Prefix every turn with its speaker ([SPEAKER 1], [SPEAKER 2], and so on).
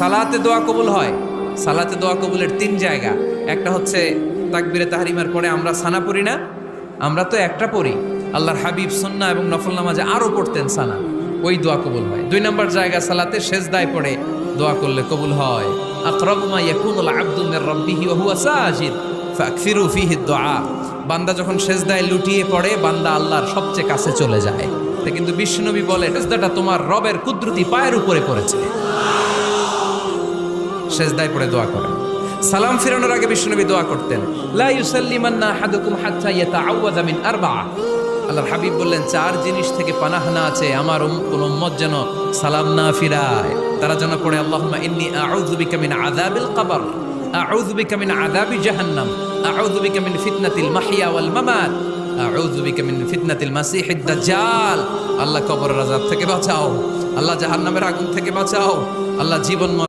[SPEAKER 1] সালাতে দোয়া কবুল হয়। সালাতে দোয়া কবুলের তিন জায়গা। একটা হচ্ছে তাকবীরে তাহরিমার পরে আমরা সানা পড়ি না, আমরা তো একটা পড়ি, আল্লাহর হাবিব সুন্নাহ এবং নফল নামাজে আরো পড়তেন সানা, ওই দোয়া কবুল হয়। দুই নম্বর জায়গা সালাতে সেজদায় পড়ে দোয়া করলে কবুল হয়। আকরাবু মা ইয়াকুনুল আবদু মির রাব্বিহি ওয়া হুয়া সাজিদ ফাকসিরু ফীহি দুআ। বান্দা যখন সেজদায় লুটিয়ে পড়ে বান্দা আল্লাহর সবচেয়ে কাছে চলে যায়। তা কিন্তু বিশ্বনবী বলে সেজদাটা তোমার রবের কুদরতি পায়ের উপরে পড়েছে। সেজদায় পড়ে দোয়া করেন। সালাম ফিরানোর আগে বিশ্বনবী দোয়া করতেন, লা ইউসাল্লিমান্না আহাদুকুম হাত্তা ইয়াতাআওয়াযা মিন আরবা'a। আল্লাহর হাবিব বললেন, চার জিনিস থেকে পানাহ না আছে আমার কোন উম্মত যেন সালাম না ফিরায়। তারা যেন পড়ে, আল্লাহুম্মা ইন্নী আউযু বিকা মিন আযাবিল কবর, আউযু বিকা মিন আযাবি জাহান্নাম, আউযু বিকা মিন ফিতনাতিল মাহইয়া ওয়াল মামাত, আউযু বিকা মিন ফিতনাতিল মাসিহিদ দাজ্জাল। আল্লাহ কবরের আযাব থেকে বাঁচাও, আল্লাহ জাহান্নামের আগুন থেকে বাঁচাও, আল্লাহ জীবন